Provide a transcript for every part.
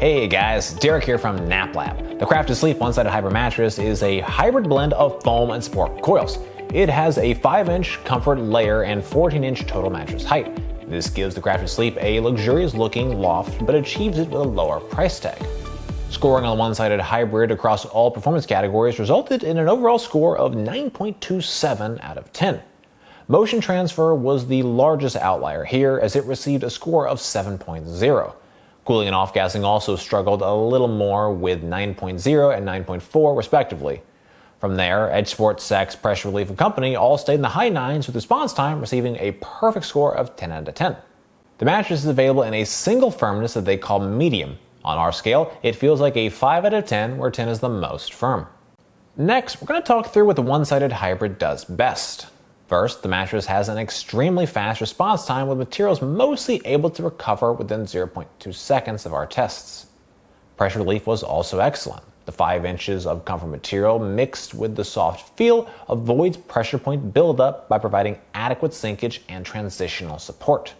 Hey guys, Derek here from Nap Lab. The Craft to Sleep one-sided hybrid mattress is a hybrid blend of foam and sport coils. It has a 5-inch comfort layer and 14-inch total mattress height. This gives the Craft to Sleep a luxurious looking loft, but achieves it with a lower price tag. Scoring on the one-sided hybrid across all performance categories resulted in an overall score of 9.27 out of 10. Motion transfer was the largest outlier here, as it received a score of 7.0. Cooling and off-gassing also struggled a little more with 9.0 and 9.4 respectively. From there, Edge Sport, Sex, Pressure Relief, and Company all stayed in the high 9s, with response time receiving a perfect score of 10 out of 10. The mattress is available in a single firmness that they call medium. On our scale, it feels like a 5 out of 10, where 10 is the most firm. Next, we're going to talk through what the one-sided hybrid does best. First, the mattress has an extremely fast response time, with materials mostly able to recover within 0.2 seconds of our tests. Pressure relief was also excellent. The 5 inches of comfort material mixed with the soft feel avoids pressure point buildup by providing adequate sinkage and transitional support.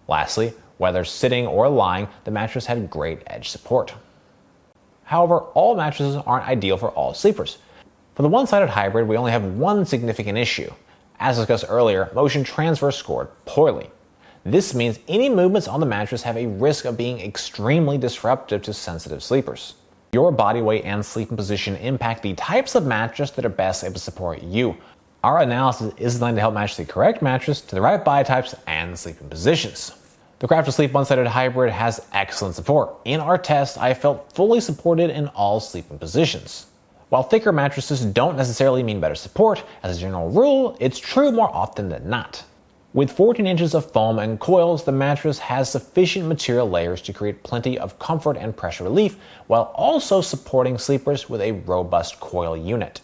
Lastly, whether sitting or lying, the mattress had great edge support. However, all mattresses aren't ideal for all sleepers. For the one-sided hybrid, we only have one significant issue. As discussed earlier, motion transfer scored poorly. This means any movements on the mattress have a risk of being extremely disruptive to sensitive sleepers. Your body weight and sleeping position impact the types of mattress that are best able to support you. Our analysis is designed to help match the correct mattress to the right body types and sleeping positions. The Craft to Sleep one-sided hybrid has excellent support. In our test, I felt fully supported in all sleeping positions. While thicker mattresses don't necessarily mean better support, as a general rule, it's true more often than not. With 14 inches of foam and coils, the mattress has sufficient material layers to create plenty of comfort and pressure relief, while also supporting sleepers with a robust coil unit.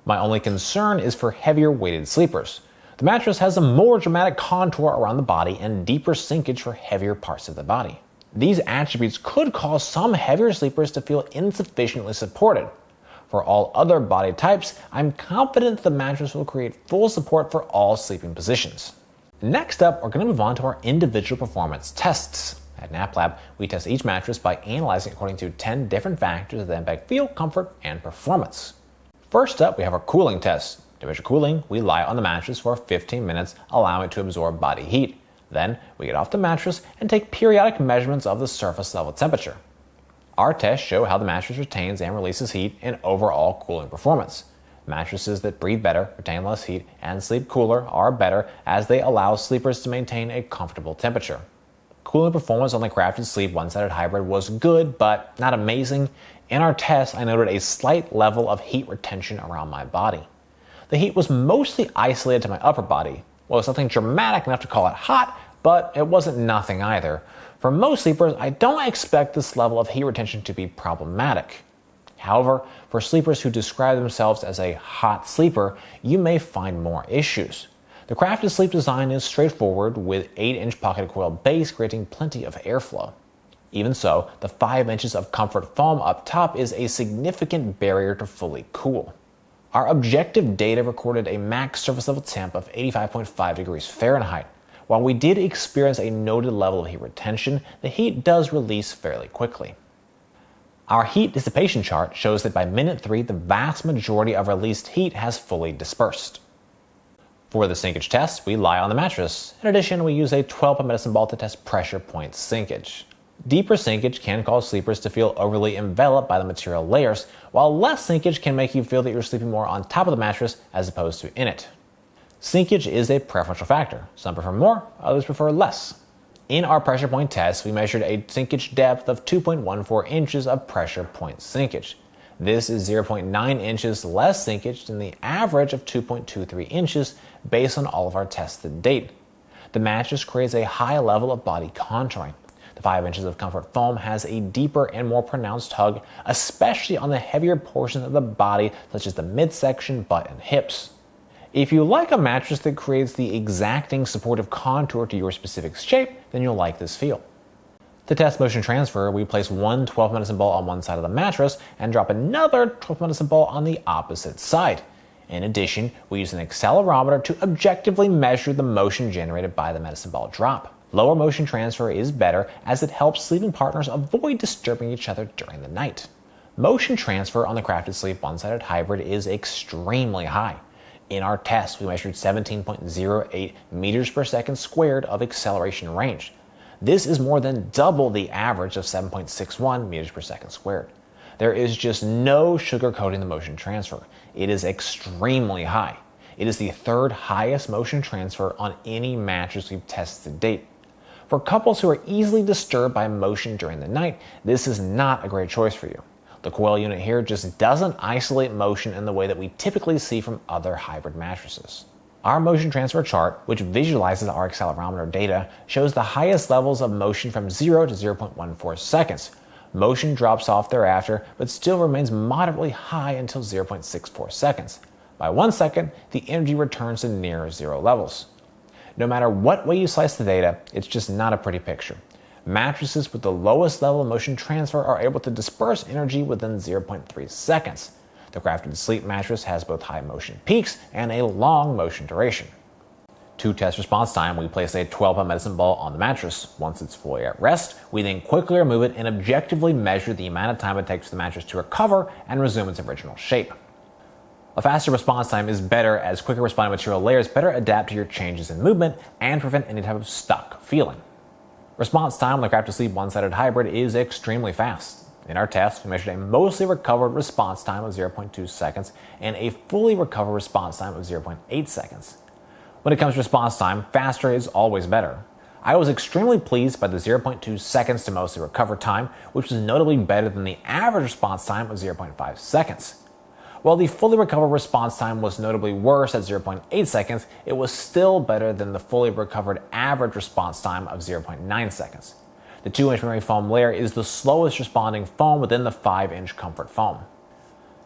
My only concern is for heavier weighted sleepers. The mattress has a more dramatic contour around the body and deeper sinkage for heavier parts of the body. These attributes could cause some heavier sleepers to feel insufficiently supported. For all other body types, I'm confident the mattress will create full support for all sleeping positions. Next up, we're going to move on to our individual performance tests. At Nap Lab, we test each mattress by analyzing according to 10 different factors that impact feel, comfort, and performance. First up, we have our cooling test. To measure cooling, we lie on the mattress for 15 minutes, allowing it to absorb body heat. Then, we get off the mattress and take periodic measurements of the surface level temperature. Our tests show how the mattress retains and releases heat and overall cooling performance. Mattresses that breathe better, retain less heat, and sleep cooler are better, as they allow sleepers to maintain a comfortable temperature. Cooling performance on the Craft to Sleep one-sided hybrid was good, but not amazing. In our test, I noted a slight level of heat retention around my body. The heat was mostly isolated to my upper body. Well, it was nothing dramatic enough to call it hot, but it wasn't nothing either. For most sleepers, I don't expect this level of heat retention to be problematic. However, for sleepers who describe themselves as a hot sleeper, you may find more issues. The Craft to Sleep design is straightforward, with 8-inch pocketed coil base creating plenty of airflow. Even so, the 5 inches of comfort foam up top is a significant barrier to fully cool. Our objective data recorded a max surface level temp of 85.5 degrees Fahrenheit. While we did experience a noted level of heat retention, the heat does release fairly quickly. Our heat dissipation chart shows that by minute 3, the vast majority of released heat has fully dispersed. For the sinkage test, we lie on the mattress. In addition, we use a 12-point medicine ball to test pressure point sinkage. Deeper sinkage can cause sleepers to feel overly enveloped by the material layers, while less sinkage can make you feel that you're sleeping more on top of the mattress as opposed to in it. Sinkage is a preferential factor. Some prefer more, others prefer less. In our pressure point test, we measured a sinkage depth of 2.14 inches of pressure point sinkage. This is 0.9 inches less sinkage than the average of 2.23 inches based on all of our tests to date. The mattress creates a high level of body contouring. The 5 inches of comfort foam has a deeper and more pronounced hug, especially on the heavier portions of the body, such as the midsection, butt, and hips. If you like a mattress that creates the exacting supportive contour to your specific shape, then you'll like this feel. To test motion transfer, we place one 12 medicine ball on one side of the mattress and drop another 12 medicine ball on the opposite side. In addition, we use an accelerometer to objectively measure the motion generated by the medicine ball drop. Lower motion transfer is better as it helps sleeping partners avoid disturbing each other during the night. Motion transfer on the Crafted Sleep one-sided hybrid is extremely high. In our test, we measured 17.08 meters per second squared of acceleration range. This is more than double the average of 7.61 meters per second squared. There is just no sugarcoating the motion transfer. It is extremely high. It is the third highest motion transfer on any mattress we've tested to date. For couples who are easily disturbed by motion during the night, this is not a great choice for you. The coil unit here just doesn't isolate motion in the way that we typically see from other hybrid mattresses. Our motion transfer chart, which visualizes our accelerometer data, shows the highest levels of motion from 0 to 0.14 seconds. Motion drops off thereafter, but still remains moderately high until 0.64 seconds. By 1 second, the energy returns to near zero levels. No matter what way you slice the data, it's just not a pretty picture. Mattresses with the lowest level of motion transfer are able to disperse energy within 0.3 seconds. The Crafted Sleep mattress has both high motion peaks and a long motion duration. To test response time, we place a 12-pound medicine ball on the mattress. Once it's fully at rest, we then quickly remove it and objectively measure the amount of time it takes for the mattress to recover and resume its original shape. A faster response time is better as quicker responding material layers better adapt to your changes in movement and prevent any type of stuck feeling. Response time on the Crafted Sleep one-sided hybrid is extremely fast. In our test, we measured a mostly recovered response time of 0.2 seconds and a fully recovered response time of 0.8 seconds. When it comes to response time, faster is always better. I was extremely pleased by the 0.2 seconds to mostly recover time, which was notably better than the average response time of 0.5 seconds. While the fully recovered response time was notably worse at 0.8 seconds, it was still better than the fully recovered average response time of 0.9 seconds. The 2-inch memory foam layer is the slowest responding foam within the 5-inch comfort foam.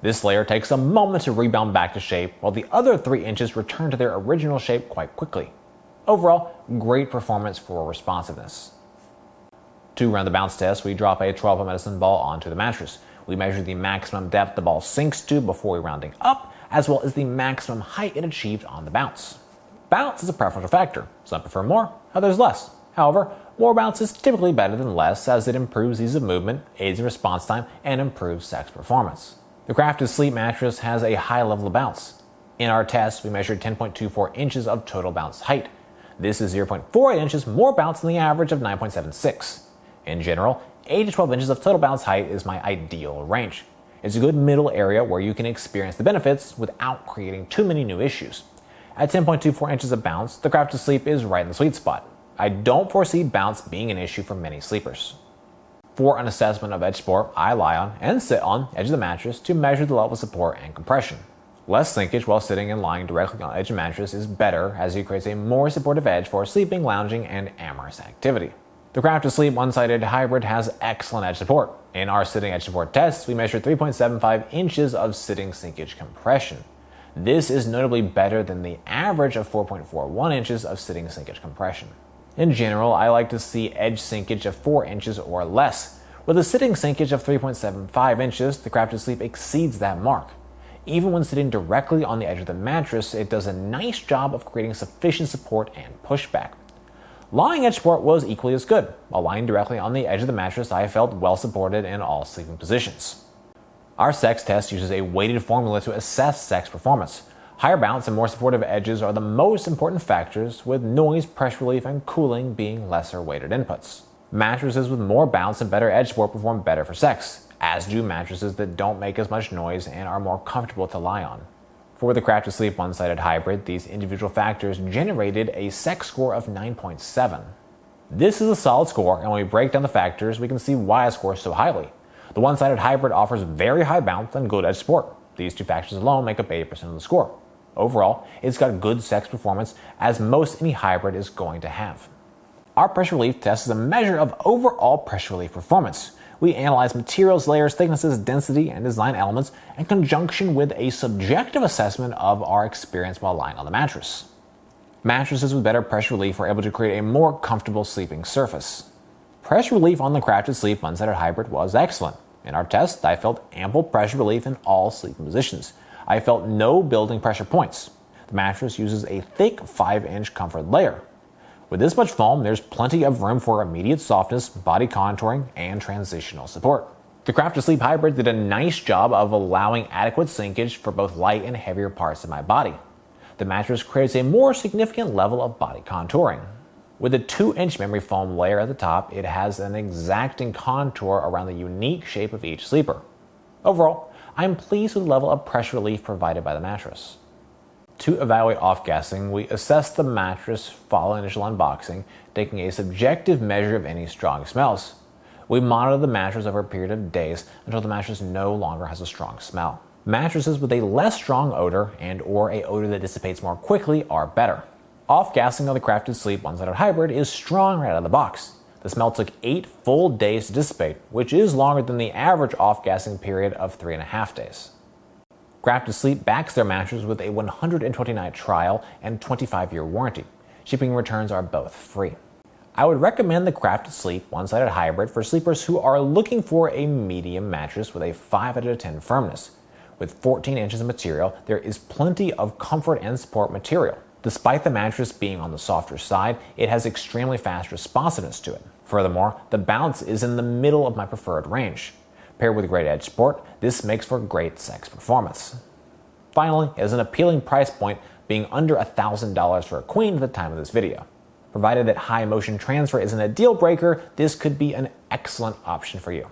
This layer takes a moment to rebound back to shape, while the other 3 inches return to their original shape quite quickly. Overall, great performance for responsiveness. To run the bounce test, we drop a 12-pound medicine ball onto the mattress. We measure the maximum depth the ball sinks to before rounding up, as well as the maximum height it achieved on the bounce. Bounce is a preferential factor. Some prefer more, others less. However, more bounce is typically better than less as it improves ease of movement, aids in response time, and improves sex performance. The Crafted Sleep mattress has a high level of bounce. In our test, we measured 10.24 inches of total bounce height. This is 0.48 inches more bounce than the average of 9.76. In general, 8 to 12 inches of total bounce height is my ideal range. It's a good middle area where you can experience the benefits without creating too many new issues. At 10.24 inches of bounce, the Crafted Sleep is right in the sweet spot. I don't foresee bounce being an issue for many sleepers. For an assessment of edge support, I lie on and sit on the edge of the mattress to measure the level of support and compression. Less sinkage while sitting and lying directly on the edge of the mattress is better as it creates a more supportive edge for sleeping, lounging, and amorous activity. The Crafted Sleep one-sided hybrid has excellent edge support. In our sitting edge support test, we measured 3.75 inches of sitting sinkage compression. This is notably better than the average of 4.41 inches of sitting sinkage compression. In general, I like to see edge sinkage of 4 inches or less. With a sitting sinkage of 3.75 inches, the Crafted Sleep exceeds that mark. Even when sitting directly on the edge of the mattress, it does a nice job of creating sufficient support and pushback. Lying edge support was equally as good. While lying directly on the edge of the mattress, I felt well supported in all sleeping positions. Our sex test uses a weighted formula to assess sex performance. Higher bounce and more supportive edges are the most important factors, with noise, pressure relief, and cooling being lesser weighted inputs. Mattresses with more bounce and better edge support perform better for sex, as do mattresses that don't make as much noise and are more comfortable to lie on. For the Crafted Sleep one-sided hybrid, these individual factors generated a sex score of 9.7. This is a solid score, and when we break down the factors, we can see why it scores so highly. The one-sided hybrid offers very high bounce and good edge support. These two factors alone make up 80% of the score. Overall, it's got good sex performance, as most any hybrid is going to have. Our pressure relief test is a measure of overall pressure relief performance. We analyze materials, layers, thicknesses, density, and design elements in conjunction with a subjective assessment of our experience while lying on the mattress. Mattresses with better pressure relief are able to create a more comfortable sleeping surface. Pressure relief on the Crafted Sleep one-sided hybrid was excellent. In our test, I felt ample pressure relief in all sleeping positions. I felt no building pressure points. The mattress uses a thick 5-inch comfort layer. With this much foam, there's plenty of room for immediate softness, body contouring, and transitional support. The Crafted Sleep Hybrid did a nice job of allowing adequate sinkage for both light and heavier parts of my body. The mattress creates a more significant level of body contouring. With a 2-inch memory foam layer at the top, it has an exacting contour around the unique shape of each sleeper. Overall, I'm pleased with the level of pressure relief provided by the mattress. To evaluate off-gassing, we assess the mattress following initial unboxing, taking a subjective measure of any strong smells. We monitor the mattress over a period of days until the mattress no longer has a strong smell. Mattresses with a less strong odor and/or a odor that dissipates more quickly are better. Off-gassing of the Crafted Sleep one-sided hybrid is strong right out of the box. The smell took 8 full days to dissipate, which is longer than the average off-gassing period of 3.5 days. Crafted Sleep backs their mattress with a 120-night trial and 25-year warranty. Shipping and returns are both free. I would recommend the Crafted Sleep one-sided hybrid for sleepers who are looking for a medium mattress with a 5 out of 10 firmness. With 14 inches of material, there is plenty of comfort and support material. Despite the mattress being on the softer side, it has extremely fast responsiveness to it. Furthermore, the bounce is in the middle of my preferred range. Paired with great edge support, this makes for great sex performance. Finally, it has an appealing price point, being under $1,000 for a queen at the time of this video. Provided that high motion transfer isn't a deal breaker, this could be an excellent option for you.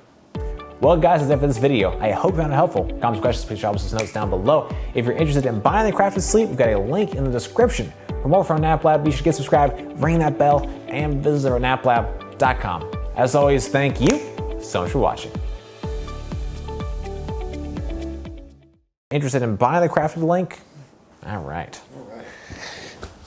Well guys, that's it for this video. I hope you found it helpful. Comments, questions, please drop us some notes down below. If you're interested in buying the Crafted Sleep, we've got a link in the description. For more from NapLab, be sure to get subscribed, ring that bell, and visit our naplab.com. As always, thank you so much for watching. Interested in buying the Crafted link? All right.